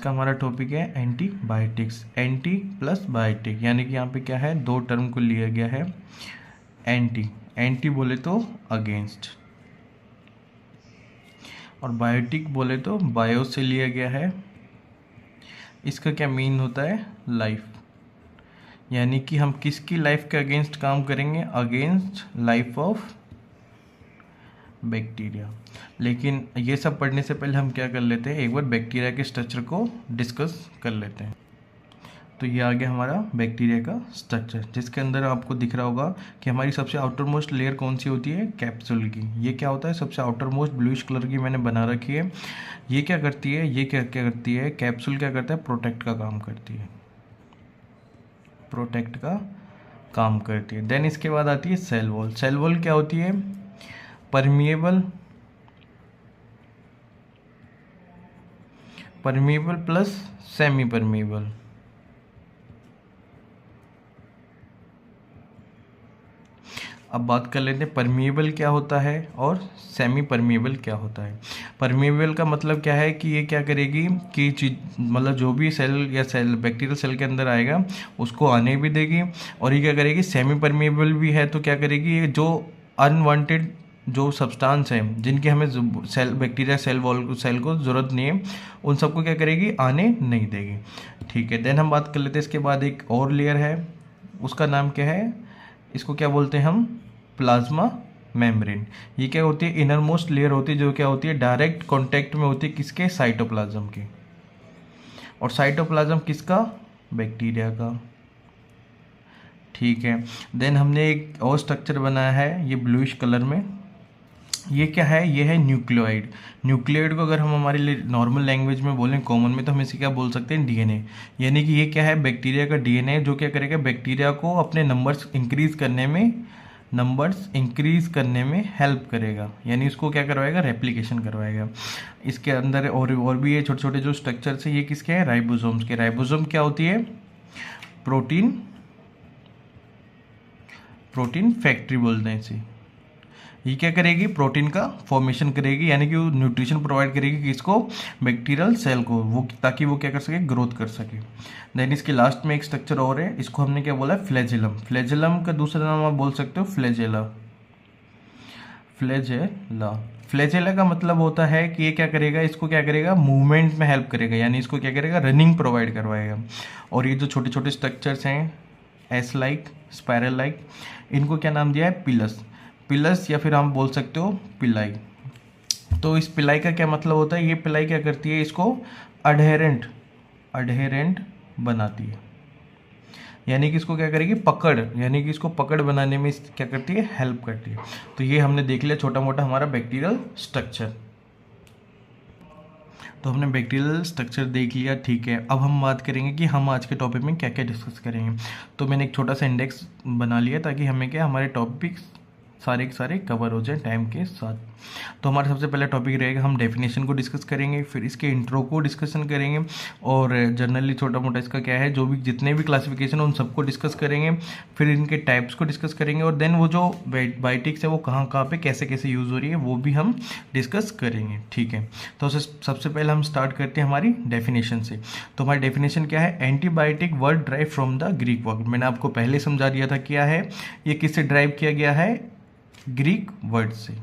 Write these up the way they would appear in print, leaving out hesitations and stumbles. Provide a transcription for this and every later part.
का हमारा टॉपिक है एंटीबायोटिक्स। एंटी प्लस बायोटिक, यानी कि यहाँ पे क्या है, दो टर्म को लिया गया है। एंटी, एंटी बोले तो अगेंस्ट, और बायोटिक बोले तो बायो से लिया गया है। इसका क्या मीन होता है, लाइफ, यानी कि हम किसकी लाइफ के अगेंस्ट काम करेंगे, अगेंस्ट लाइफ ऑफ बैक्टीरिया। लेकिन ये सब पढ़ने से पहले हम क्या कर लेते हैं, एक बार बैक्टीरिया के स्ट्रक्चर को डिस्कस कर लेते हैं। तो ये आ गया हमारा बैक्टीरिया का स्ट्रक्चर, जिसके अंदर आपको दिख रहा होगा कि हमारी सबसे आउटर मोस्ट लेयर कौन सी होती है, कैप्सूल की। ये क्या होता है, सबसे आउटर मोस्ट ब्लूइश कलर की मैंने बना रखी है। ये क्या करती है, ये क्या क्या करती है, कैप्सूल क्या करता है, प्रोटेक्ट का काम करती है, प्रोटेक्ट का काम करती है। देन इसके बाद आती है सेल वॉल। सेल वॉल क्या होती है, permeable, permeable plus semi permeable. अब बात कर लेते हैं परमिएबल क्या होता है और सेमी परमिएबल क्या होता है। परमिएबल का मतलब क्या है कि ये क्या करेगी कि चीज, मतलब जो भी सेल या सेल बैक्टीरियल सेल के अंदर आएगा उसको आने भी देगी। और ये क्या करेगी, सेमी परमिएबल भी है तो क्या करेगी, ये जो अनवांटेड जो सब्सटेंस हैं जिनकी हमें सेल बैक्टीरिया सेल को ज़रूरत नहीं है, उन सबको क्या करेगी, आने नहीं देगी। ठीक है, देन हम बात कर लेते हैं इसके बाद एक और लेयर है, उसका नाम क्या है, इसको क्या बोलते हैं हम, प्लाज्मा मेम्ब्रेन। ये क्या होती है, इनर मोस्ट लेयर होती है, जो क्या होती है डायरेक्ट कांटेक्ट में होती है किसके, साइटोप्लाज्म के। और साइटोप्लाज्म किसका, बैक्टीरिया का। ठीक है, देन हमने एक और स्ट्रक्चर बनाया है ये ब्लूइश कलर में। ये क्या है, ये है न्यूक्लियोइड। न्यूक्लियोइड को अगर हम हमारे लिए नॉर्मल लैंग्वेज में बोलें, कॉमन में, तो हम इसे क्या बोल सकते हैं, डीएनए। यानी कि ये क्या है, बैक्टीरिया का डीएनए, जो क्या करेगा, बैक्टीरिया को अपने नंबर्स इंक्रीज करने में हेल्प करेगा। यानी इसको क्या करवाएगा, रेप्लिकेशन करवाएगा। इसके अंदर और भी ये छोटे छोटे जो स्ट्रक्चर्स है, ये किसके हैं, राइबोसोम्स के। राइबोसोम क्या होती है, प्रोटीन फैक्ट्री बोलते हैं इसे। ये क्या करेगी, प्रोटीन का फॉर्मेशन करेगी, यानी कि वो न्यूट्रिशन प्रोवाइड करेगी किसको, बैक्टीरियल सेल को, वो ताकि वो क्या कर सके, ग्रोथ कर सके। देन इसके लास्ट में एक स्ट्रक्चर और है, इसको हमने क्या बोला, फ्लैजेलम। फ्लैजेलम का दूसरा नाम आप बोल सकते हो फ्लैजेला। फ्लैजेला का मतलब होता है कि ये क्या करेगा, इसको क्या करेगा, मूवमेंट में हेल्प करेगा, यानी इसको क्या करेगा, रनिंग प्रोवाइड करवाएगा। और ये जो छोटे छोटे स्ट्रक्चर्स हैं, एस लाइक, स्पायरल लाइक, इनको क्या नाम दिया है, पिलस, या फिर हम बोल सकते हो पिलाई। तो इस पिलाई का क्या मतलब होता है, ये पिलाई क्या करती है, इसको अडहेरेंट बनाती है, यानी कि इसको क्या करेगी, पकड़, यानी कि इसको पकड़ बनाने में क्या करती है, हेल्प करती है। तो ये हमने देख लिया छोटा मोटा हमारा बैक्टीरियल स्ट्रक्चर। तो हमने बैक्टीरियल स्ट्रक्चर देख लिया। ठीक है, अब हम बात करेंगे कि हम आज के टॉपिक में क्या क्या डिस्कस करेंगे। तो मैंने एक छोटा सा इंडेक्स बना लिया ताकि हमें क्या, हमारे टॉपिक्स सारे के सारे कवर हो जाए टाइम के साथ। तो हमारा सबसे पहला टॉपिक रहेगा, हम डेफिनेशन को डिस्कस करेंगे, फिर इसके इंट्रो को डिस्कशन करेंगे, और जनरली छोटा मोटा इसका क्या है, जो भी जितने भी क्लासिफिकेशन उन सबको डिस्कस करेंगे। फिर इनके टाइप्स को डिस्कस करेंगे, और देन वो जो बायोटिक्स है वो कहाँ कहाँ पे कैसे कैसे यूज़ हो रही है वो भी हम डिस्कस करेंगे। ठीक है, तो सबसे पहले हम स्टार्ट करते हैं हमारी डेफिनेशन से। तो हमारी डेफिनेशन क्या है, antibiotic word drive from the Greek word. मैंने आपको पहले समझा दिया था क्या है, ये किससे ड्राइव किया गया है, ग्रीक वर्ड से।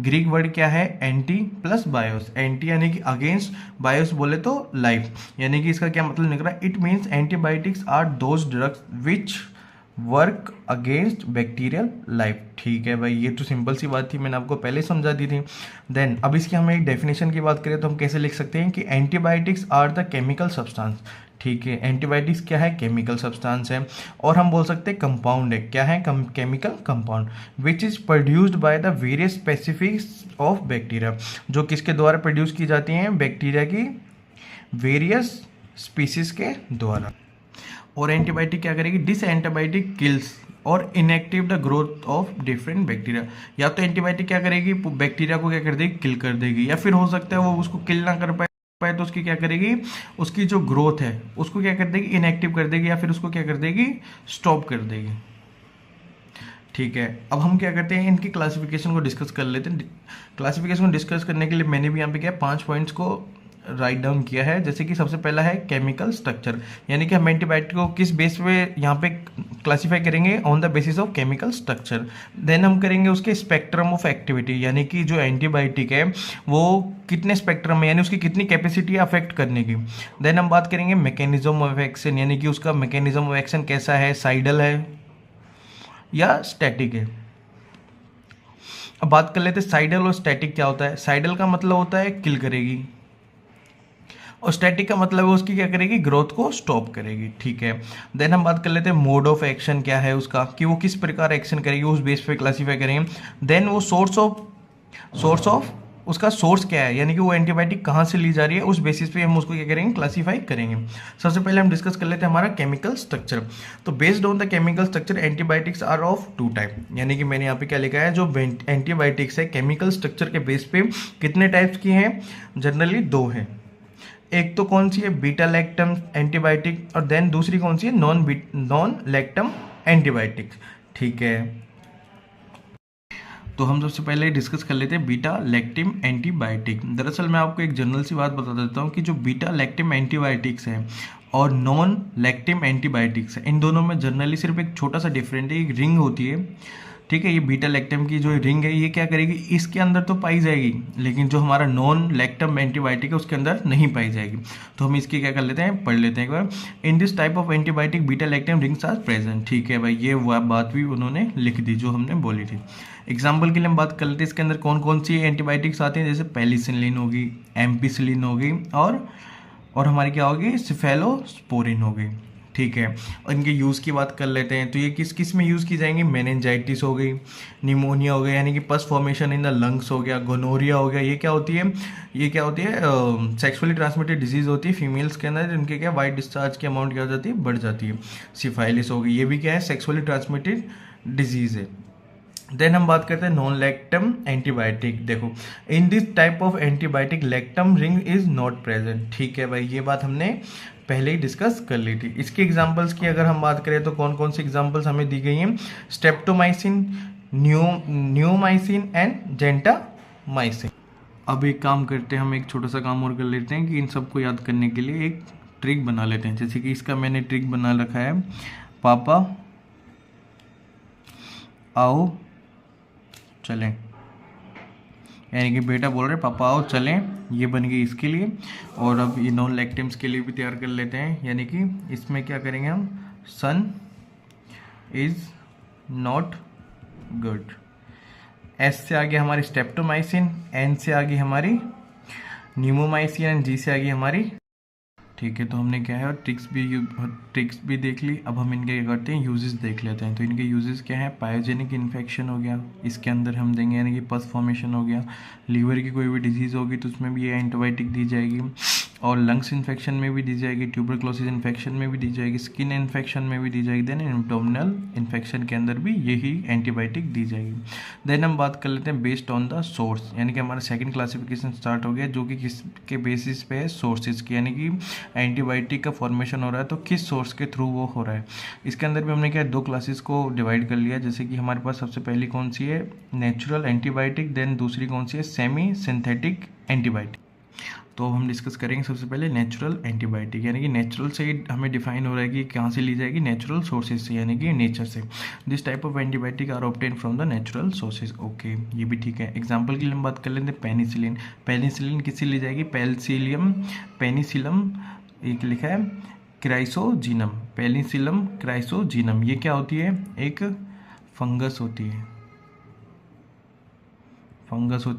ग्रीक वर्ड क्या है, एंटी प्लस बायोस। एंटी यानी कि अगेंस्ट, बायोस बोले तो लाइफ, यानी कि इसका क्या मतलब निकला, it means antibiotics are those drugs which work against bacterial life. ठीक है भाई, ये तो सिंपल सी बात थी, मैंने आपको पहले समझा दी थी। देन अब इसकी हम एक डेफिनेशन की बात करें तो हम कैसे लिख सकते हैं कि antibiotics are the chemical substance. ठीक है, एंटीबायोटिक्स क्या है, केमिकल सब्सटेंस है। और हम बोल सकते हैं कंपाउंड है, क्या है, chemical compound which is produced by the various specifics of bacteria, जो किसके द्वारा प्रोड्यूस की जाती हैं, बैक्टीरिया की वेरियस स्पीसीज के द्वारा। और एंटीबायोटिक क्या करेगी, दिस एंटीबायोटिक किल्स और inactive the growth of different bacteria. या तो एंटीबायोटिक क्या करेगी, बैक्टीरिया को क्या कर देगी, किल कर देगी, या फिर हो सकता है वो उसको किल ना कर पाए तो उसकी क्या करेगी, उसकी जो ग्रोथ है उसको क्या कर देगी, इनएक्टिव कर देगी, या फिर उसको क्या कर देगी, स्टॉप कर देगी। ठीक है, अब हम क्या करते हैं, इनकी क्लासिफिकेशन को डिस्कस कर लेते हैं। क्लासिफिकेशन को डिस्कस करने के लिए मैंने भी यहाँ पे क्या 5 पॉइंट्स को राइट डाउन किया है। जैसे कि सबसे पहला है केमिकल स्ट्रक्चर, यानी कि हम एंटीबायोटिक को किस बेस पे यहाँ पे क्लासीफाई करेंगे, on the basis of chemical structure. Then हम करेंगे उसके स्पेक्ट्रम ऑफ एक्टिविटी, यानी कि जो एंटीबायोटिक है वो कितने स्पेक्ट्रम में, यानी उसकी कितनी कैपेसिटी है अफेक्ट करने की। देन हम बात करेंगे मैकेनिज्म ऑफ एक्शन, यानी कि उसका मैकेनिज्म ऑफ एक्शन कैसा है, साइडल है या स्टैटिक है। अब बात कर लेते हैं साइडल और स्टैटिक क्या होता है। साइडल का मतलब होता है किल करेगी, और स्टैटिक का मतलब है उसकी क्या करेगी, ग्रोथ को स्टॉप करेगी। ठीक है। देन हम बात कर लेते हैं मोड ऑफ एक्शन क्या है उसका, कि वो किस प्रकार एक्शन करेगी, उस बेस पे क्लासीफाई करेंगे। देन वो सोर्स ऑफ उसका सोर्स क्या है, यानी कि वो एंटीबायोटिक कहाँ से ली जा रही है, उस बेसिस पे हम उसको क्या करेंगे, क्लासीफाई करेंगे। सबसे पहले हम डिस्कस कर लेते हैं हमारा केमिकल स्ट्रक्चर। तो based on the chemical structure antibiotics are of two type, यानी कि मैंने यहाँ पे क्या लिखा है, जो एंटीबायोटिक्स है केमिकल स्ट्रक्चर के बेस पे कितने टाइप्स की हैं, जनरली दो हैं। एक तो कौन सी है, बीटा लैक्टम एंटीबायोटिक, और देन दूसरी कौन सी है, नॉन लैक्टम एंटीबायोटिक। ठीक है। तो हम सबसे पहले डिस्कस कर लेते हैं बीटा लैक्टिम एंटीबायोटिक। दरअसल मैं आपको एक जनरल सी बात बता देता हूँ कि जो बीटा लैक्टिम एंटीबायोटिक्स है और नॉन लैक्टिम एंटीबायोटिक्स है, इन दोनों में जनरली सिर्फ एक छोटा सा डिफरेंट है, एक रिंग होती है। ठीक है। ये बीटा लैक्टम की जो रिंग है ये क्या करेगी, इसके अंदर तो पाई जाएगी, लेकिन जो हमारा नॉन लैक्टम एंटीबायोटिक है उसके अंदर नहीं पाई जाएगी। तो हम इसकी क्या कर लेते हैं, पढ़ लेते हैं एक बार। In this type of antibiotic beta lactam rings are present. ठीक है भाई, ये वो बात भी उन्होंने लिख दी जो हमने बोली थी। एग्जाम्पल के लिए हम बात कर लेते हैं इसके अंदर कौन कौन सी एंटीबायोटिक्स आती हैं, जैसे पेनिसिलिन होगी, एम्पिसिलिन होगी, और हमारी क्या होगी, सिफेलोस्पोरिन होगी। ठीक है। और इनके यूज़ की बात कर लेते हैं। तो ये किस किस में यूज़ की जाएंगी, मेनिंजाइटिस हो गई, निमोनिया हो गया, यानी कि pus formation in the lungs हो गया, गोनोरिया हो गया। ये क्या होती है, सेक्सुअली ट्रांसमिटेड डिजीज होती है फीमेल्स के अंदर, जिनके क्या वाइट डिस्चार्ज की अमाउंट क्या हो जाती है, बढ़ जाती है। सिफाइलिस हो गई, ये भी क्या है, सेक्सुअली ट्रांसमिटेड डिजीज है। देन हम बात करते हैं नॉन लैक्टम एंटीबायोटिक। देखो, इन this type of antibiotic lactam ring is not present. ठीक है भाई, ये बात हमने पहले ही डिस्कस कर ली थी। इसके एग्जांपल्स की अगर हम बात करें तो कौन कौन सी एग्जांपल्स हमें दी गई हैं, स्ट्रेप्टोमाइसिन, न्यूमाइसिन एंड जेंटामाइसिन। अब एक काम करते हैं, हम एक छोटा सा काम और कर लेते हैं कि इन सबको याद करने के लिए एक ट्रिक बना लेते हैं। जैसे कि इसका मैंने ट्रिक बना रखा है, पापा आओ चलें, यानी कि बेटा बोल रहे पापा आओ चलें, ये बन गई इसके लिए। और अब ये नॉन लैक्टिम्स के लिए भी तैयार कर लेते हैं, यानी कि इसमें क्या करेंगे हम, सन इज नॉट गुड। एस से आगे हमारी स्ट्रेप्टोमाइसिन, एन से आगे हमारी न्यूमोमाइसिन एंड जी से आगे हमारी। ठीक है। तो हमने क्या है, ट्रिक्स भी देख ली। अब हम इनके क्या करते हैं, यूजेस देख लेते हैं। तो इनके यूजेस क्या है, पायोजेनिक इन्फेक्शन हो गया, इसके अंदर हम देंगे, यानी कि पस फॉर्मेशन हो गया। लीवर की कोई भी डिजीज़ होगी तो उसमें भी ये एंटीबायोटिक दी जाएगी, और लंग्स इन्फेक्शन में भी दी जाएगी, ट्यूबरक्लोसिस इन्फेक्शन में भी दी जाएगी, स्किन इन्फेक्शन में भी दी जाएगी, देन एब्डोमिनल इन्फेक्शन के अंदर भी यही एंटीबायोटिक दी जाएगी। देन हम बात कर लेते हैं बेस्ड ऑन द सोर्स, यानी कि हमारा सेकंड क्लासिफिकेशन स्टार्ट हो गया, जो कि किसके बेसिस पे है, सोर्सेज की, यानी कि एंटीबायोटिक का फॉर्मेशन हो रहा है तो किस सोर्स के थ्रू वो हो रहा है। इसके अंदर भी हमने क्या दो क्लासेस को डिवाइड कर लिया। जैसे कि हमारे पास सबसे पहली कौन सी है, नेचुरल एंटीबायोटिक, देन दूसरी कौन सी है, सेमी सिंथेटिक एंटीबायोटिक। तो हम डिस्कस करेंगे सबसे पहले नेचुरल एंटीबायोटिक, यानी कि नेचुरल से हमें डिफाइन हो रहा है कि कहाँ से ली जाएगी, नेचुरल सोर्सेज से, यानी कि नेचर से। This type of antibiotic are obtain from the natural sources. Okay, ये भी ठीक है। एग्जांपल के लिए हम बात कर लेते हैं पेनिसिलिन। पेनिसिलिन किससे ली जाएगी, पेनिसिलम एक लिखा है क्राइसोजीनम, पेनिसिलम क्राइसोजीनम। ये क्या होती है, एक फंगस होती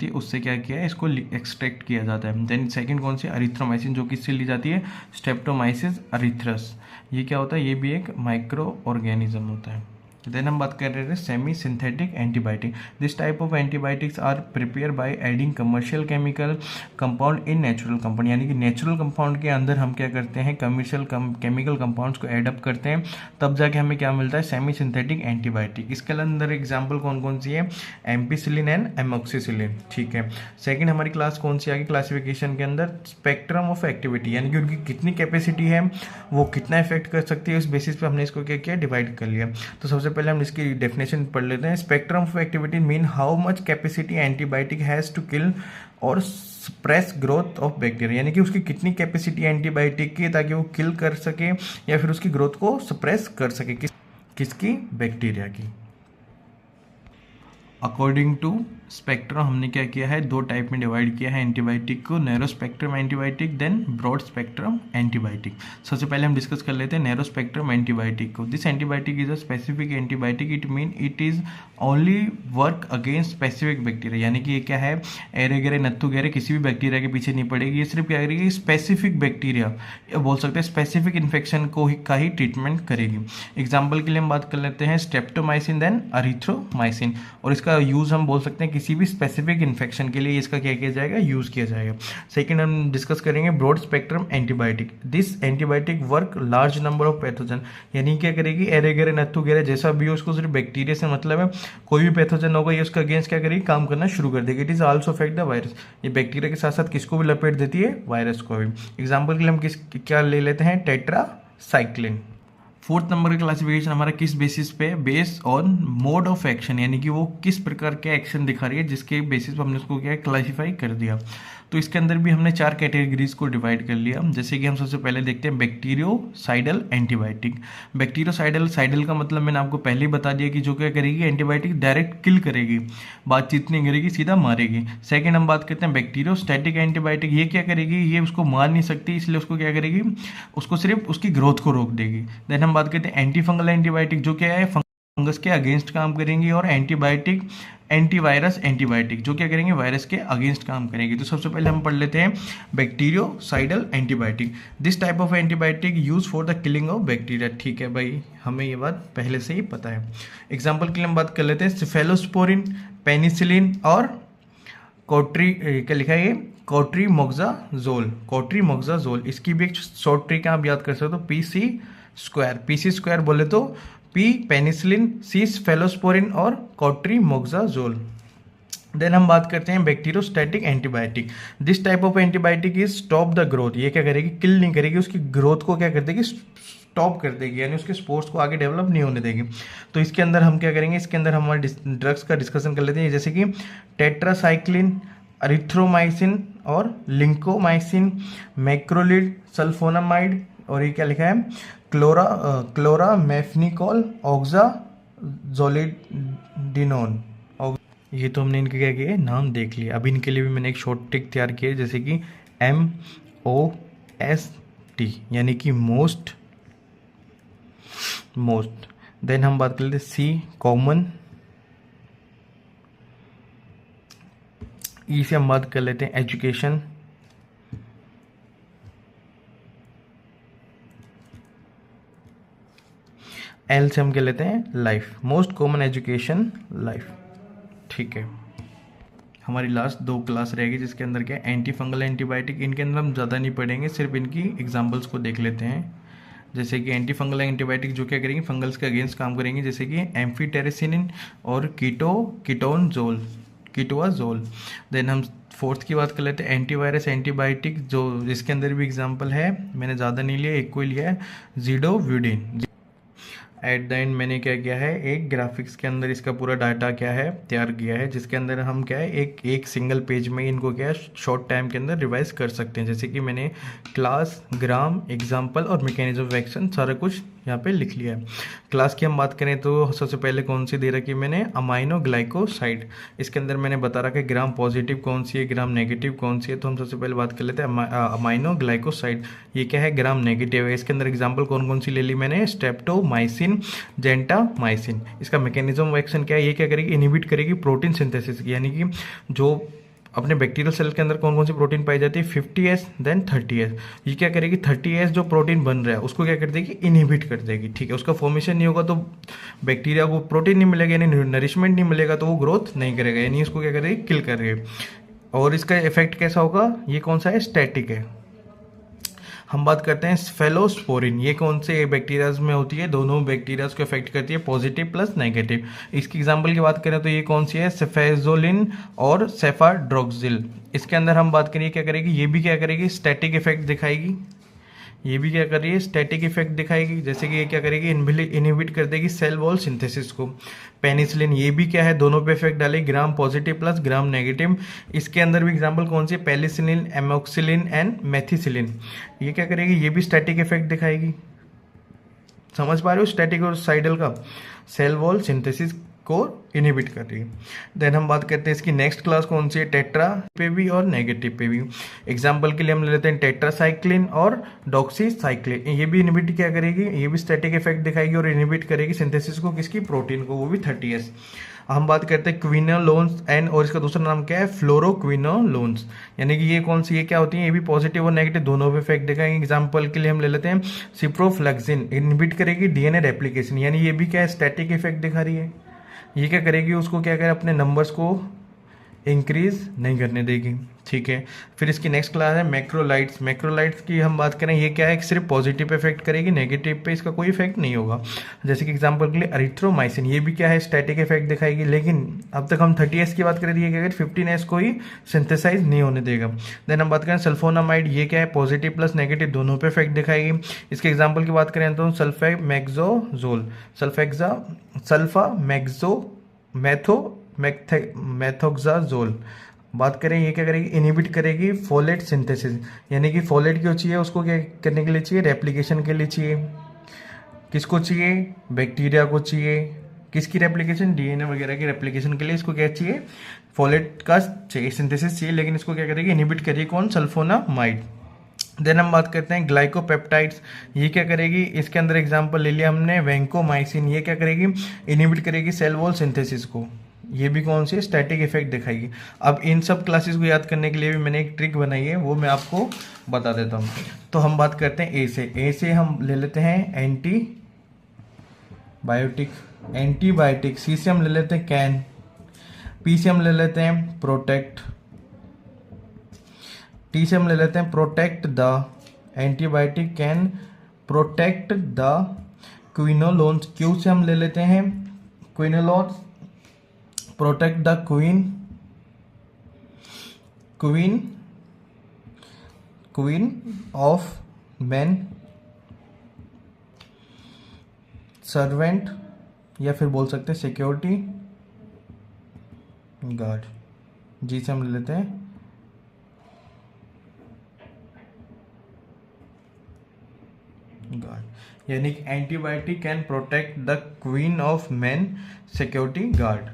है, उससे क्या किया है, इसको एक्सट्रैक्ट किया जाता है। देन सेकंड कौन सी, अरिथ्रोमाइसिन, जो किससे ली जाती है, स्ट्रेप्टोमाइसिस अरिथ्रस। ये क्या होता है, ये भी एक माइक्रो ऑर्गेनिज्म होता है। देन हम बात कर रहे थे semi synthetic antibiotic. This type of antibiotics are prepare by adding commercial chemical compound in natural compound, यानी कि नेचुरल कंपाउंड के अंदर हम क्या करते हैं, कमर्शियल केमिकल कंपाउंड्स को एडअप करते हैं, तब जाके हमें क्या मिलता है, सेमी सिंथेटिक एंटीबायोटिक। इसके अंदर एग्जाम्पल कौन कौन सी है, एम्पिसिलिन एंड एमोक्सिसिलिन। ठीक है। सेकेंड हमारी क्लास कौन सी आगे क्लासिफिकेशन के अंदर, स्पेक्ट्रम ऑफ एक्टिविटी, यानी कि उनकी कितनी कैपेसिटी है, वो कितना इफेक्ट कर सकती है, उस बेसिस पे हमने इसको क्या किया, डिवाइड कर लिया। तो सबसे पहले हम इसकी डेफिनेशन पढ़ लेते हैं। Spectrum of activity mean how much capacity antibiotic has to kill और सप्रेस ग्रोथ ऑफ बैक्टीरिया, यानी कि उसकी कितनी कैपेसिटी एंटीबायोटिक की ताकि वो किल कर सके या फिर उसकी ग्रोथ को सप्रेस कर सके, किसकी, बैक्टीरिया की। अकॉर्डिंग टू स्पेक्ट्रम हमने क्या किया है, दो टाइप में डिवाइड किया है एंटीबायोटिक को, narrow spectrum antibiotic then broad spectrum antibiotic. सबसे पहले हम डिस्कस कर लेते हैं नैरो स्पेक्ट्रम एंटीबायोटिक को। This antibiotic is a specific antibiotic, it mean it is only work against specific bacteria, यानी कि ये क्या है, एरे गेरे नत्थु गेरे किसी भी बैक्टीरिया के पीछे नहीं पड़ेगी, ये सिर्फ क्या करेगी, स्पेसिफिक बैक्टीरिया या बोल सकते हैं स्पेसिफिक इन्फेक्शन को का ही ट्रीटमेंट करेगी। एग्जाम्पल के लिए हम बात कर लेते हैं स्ट्रेप्टोमाइसिन देन अरिथ्रोमाइसिन, और इसका यूज हम बोल सकते हैं किसी भी स्पेसिफिक इन्फेक्शन के लिए इसका क्या किया जाएगा, यूज किया जाएगा। सेकंड हम डिस्कस करेंगे broad spectrum antibiotic. This antibiotic work large number of pathogen, यानी क्या करेगी, एरे गेरे नत्थु गेरे जैसा भी हो, उसको सिर्फ बैक्टीरिया से मतलब है, कोई भी पैथोजन होगा ये उसका अगेंस्ट क्या करेगी, काम करना शुरू कर देगी। It is also affect the virus, ये बैक्टीरिया के साथ साथ किसको भी लपेट देती है, वायरस को भी। एग्जाम्पल के लिए हम क्या ले लेते हैं, टेट्रासाइक्लिन। फोर्थ नंबर का क्लासिफिकेशन हमारा किस बेसिस पे, based on mode of action, यानी कि वो किस प्रकार के एक्शन दिखा रही है, जिसके बेसिस पे हमने उसको क्या क्लासिफाई कर दिया। तो इसके अंदर भी हमने 4 कैटेगरीज को डिवाइड कर लिया। जैसे कि हम सबसे पहले देखते हैं बैक्टीरियोसाइडल एंटीबायोटिक। बैक्टीरियोसाइडल का मतलब मैंने आपको पहले ही बता दिया कि जो क्या करेगी, एंटीबायोटिक डायरेक्ट किल करेगी, बातचीत नहीं करेगी, सीधा मारेगी। सेकंड हम बात करते हैं बैक्टीरियोस्टैटिक एंटीबायोटिक, ये क्या करेगी, ये उसको मार नहीं सकती, इसलिए उसको क्या करेगी, उसको सिर्फ उसकी ग्रोथ को रोक देगी। देन हम बात करते हैं एंटी फंगल एंटीबायोटिक, जो क्या है, फंगस के अगेंस्ट काम करेंगी। और एंटीबायोटिक एंटीवायरस एंटीबायोटिक, जो क्या करेंगे, वायरस के अगेंस्ट काम करेंगे। तो सबसे पहले हम पढ़ लेते हैं bacteriocidal antibiotic. This type of antibiotic use for the killing of bacteria. ठीक है भाई, हमें ये बात पहले से ही पता है। एग्जाम्पल के लिए हम बात कर लेते हैं सिफेलोस्पोरिन, पेनिसिलिन और क्या लिखा है, कोट्रीमोक्साजोल। इसकी भी एक शॉर्ट ट्रिक आप याद कर सकते हो, पीसी स्क्वायर बोले तो पी पेनिसिलिन, सी स्फेलोस्पोरिन और कोट्रीमोक्साजोल। देन हम बात करते हैं bacteriostatic antibiotic. This type of antibiotic is stop the growth, ये क्या करेगी, किल नहीं करेगी, उसकी ग्रोथ को क्या कर देगी, स्टॉप कर देगी, यानी उसके स्पोर्स को आगे डेवलप नहीं होने देगी। तो इसके अंदर हम क्या करेंगे, इसके अंदर हमारे ड्रग्स का डिस्कशन कर लेते हैं, जैसे कि टेट्रासाइक्लिन, अरिथ्रोमाइसिन और लिंकोमाइसिन, मैक्रोलिड, सल्फोनामाइड, और ये क्या लिखा है, क्लोरामेफनिकोल, ऑक्साजोलिडिनोन। ये तो हमने इनके क्या किया, नाम देख लिया। अभी इनके लिए भी मैंने एक शॉर्ट ट्रिक तैयार की है, जैसे कि MOST, यानी कि मोस्ट। देन हम बात कर लेते C कॉमन, E से हम बात कर लेते हैं एजुकेशन, L से हम क्या लेते हैं, life, most common education life. ठीक है, हमारी लास्ट 2 क्लास रहेगी जिसके अंदर क्या, एंटी फंगल एंटीबायोटिक। इनके अंदर हम ज़्यादा नहीं पढ़ेंगे, सिर्फ इनकी एग्जांपल्स को देख लेते हैं। जैसे कि एंटी फंगल एंटीबायोटिक जो क्या करेंगे, फंगल्स के अगेंस्ट काम करेंगे, जैसे कि एम्फीटेरेसिनिन और कीटोआजोल। देन हम फोर्थ की बात कर लेते हैं एंटीवायरस एंटीबायोटिक, जो जिसके अंदर भी एग्जांपल है, मैंने ज़्यादा नहीं लिया, एक को लिया है, ज़िडोविडिन। एट द एंड मैंने क्या किया है, एक ग्राफिक्स के अंदर इसका पूरा डाटा क्या है, तैयार किया है, जिसके अंदर हम क्या है, एक सिंगल पेज में इनको क्या है, शॉर्ट टाइम के अंदर रिवाइज कर सकते हैं। जैसे कि मैंने क्लास, ग्राम, एग्जाम्पल और मैकेनिज्म ऑफ एक्शन सारा कुछ यहाँ पे लिख लिया है। क्लास की हम बात करें तो सबसे पहले कौन सी दे रखी है मैंने, अमाइनो ग्लाइकोसाइड। इसके अंदर मैंने बता रखा है ग्राम पॉजिटिव कौन सी है, ग्राम नेगेटिव कौन सी है। तो हम सबसे पहले बात कर लेते हैं अमाइनो ग्लाइकोसाइड, ये क्या है, ग्राम नेगेटिव है। इसके अंदर एग्जाम्पल कौन कौन सी ले ली मैंने, स्ट्रेप्टोमाइसिन, जेंटामाइसिन। इसका मैकेनिज्म ऑफ एक्शन क्या है, ये क्या करेगी, इनहिबिट करेगी प्रोटीन सिंथेसिस की, यानी कि जो अपने बैक्टीरियल सेल के अंदर कौन कौन सी प्रोटीन पाई जाती है, 50S देन 30S। ये क्या करेगी, 30S जो प्रोटीन बन रहा है उसको क्या कर देगी, इनहिबिट कर देगी। ठीक है, उसका फॉर्मेशन नहीं होगा तो बैक्टीरिया को प्रोटीन नहीं मिलेगा, यानी नरिशमेंट नहीं मिलेगा, तो वो ग्रोथ नहीं करेगा, यानी उसको क्या करेगी, किल करेगी। और इसका इफेक्ट कैसा होगा, ये कौन सा है, स्टैटिक है। हम बात करते हैं स्फेलोस्पोरिन, ये कौन से बैक्टीरियाज में होती है, दोनों बैक्टीरियाज को इफेक्ट करती है, पॉजिटिव प्लस नेगेटिव। इसकी एग्जांपल की बात करें तो ये कौन सी है, सेफेजोलिन और सेफाड्रोक्सिल। इसके अंदर हम बात करें क्या करेगी, ये भी क्या करेगी, स्टैटिक इफेक्ट दिखाएगी, ये भी क्या कर रही है, स्टैटिक इफेक्ट दिखाएगी, जैसे कि ये क्या करेगी, इनहिबिट कर देगी सेल वॉल सिंथेसिस को। पेनिसिलिन ये भी क्या है, दोनों पे इफेक्ट डालेगी, gram positive plus gram negative. इसके अंदर भी एग्जांपल कौन सी है, पेनिसिलिन, एमोक्सिलिन एंड मेथिसिलिन। ये क्या करेगी, ये भी स्टैटिक इफेक्ट दिखाएगी। समझ पा रहे हो, स्टैटिक और साइडल का, सेल वॉल सिंथेसिस को इनहिबिट कर रही है। देन हम बात करते हैं इसकी नेक्स्ट क्लास कौन सी है, टेट्रा पे भी और नेगेटिव पे भी। एग्जांपल के लिए हम ले लेते हैं टेट्रासाइक्लिन और डॉक्सीसाइक्लिन। ये भी इनहिबिट क्या करेगी, ये भी स्टैटिक इफेक्ट दिखाएगी और इनहिबिट करेगी सिंथेसिस को, किसकी, प्रोटीन को, वो भी 30S। हम बात करते हैं क्विनोलोन्स एंड, और इसका दूसरा नाम क्या है, फ्लोरोक्विनोलोन्स। यानी कि ये कौन सी, ये क्या होती है, ये भी पॉजिटिव और नेगेटिव दोनों पे इफेक्ट दिखाएंगे। एग्जांपल के लिए हम ले लेते हैं सिप्रोफ्लेक्सिन, इनहिबिट करेगी डीएनए रेप्लिकेशन, यानी ये भी क्या है, स्टैटिक इफेक्ट दिखा रही है। ये क्या करेगी, उसको क्या करे, अपने नंबर्स को इंक्रीज नहीं करने देगी। ठीक है, फिर इसकी नेक्स्ट क्लास है मैक्रोलाइट्स। मैक्रोलाइट्स की हम बात करें, ये क्या है, सिर्फ पॉजिटिव इफेक्ट करेगी, नेगेटिव पे इसका कोई इफेक्ट नहीं होगा। जैसे कि एग्जांपल के लिए एरिथ्रोमाइसिन, ये भी क्या है, स्टैटिक इफेक्ट दिखाएगी, लेकिन अब तक हम 30S की बात कर रहे थे, 15S को ही सिंथेसाइज नहीं होने देगा। देन हम बात करें सल्फोनामाइड, ये क्या है, पॉजिटिव प्लस नेगेटिव दोनों पे इफेक्ट दिखाएगी। इसके एग्जाम्पल की बात करें तो सल्फामेक्सोजोल, मेथोक्साजोल बात करें, ये क्या करेगी, इनहिबिट करेगी फोलेट सिंथेसिस, यानी कि फोलेट क्यों चाहिए उसको, क्या करने के लिए चाहिए, रेप्लिकेशन के लिए चाहिए। किसको चाहिए, बैक्टीरिया को चाहिए, किसकी रेप्लिकेशन, डीएनए वगैरह की रेप्लिकेशन के लिए इसको क्या चाहिए, फोलेट का चाहिए, सिंथेसिस चाहिए, लेकिन इसको क्या करेगी, इनहिबिट करेगी कौन, सल्फोनामाइड। देन हम बात करते हैं ग्लाइकोपेप्टाइड्स, ये क्या करेगी, इसके अंदर एग्जांपल ले लिया हमने वैंकोमाइसिन, ये क्या करेगी, इनहिबिट करेगी सेल वॉल सिंथेसिस को, ये भी कौन सी, स्टैटिक इफेक्ट दिखाएगी। अब इन सब क्लासेस को याद करने के लिए भी मैंने एक ट्रिक बनाई है, वो मैं आपको बता देता हूँ। तो हम बात करते हैं ए से हम ले लेते हैं एंटीबायोटिक, सी से हम ले लेते हैं कैन, पी से हम ले लेते हैं प्रोटेक्ट, टी से हम ले लेते हैं protect the, antibiotic can protect the quinolones. Q से हम ले लेते हैं quinolones, protect the queen of man servant, या फिर बोल सकते हैं सिक्योरिटी गार्ड। जी से हम ले लेते हैं गार्ड, यानी antibiotic can protect the queen of man security guard.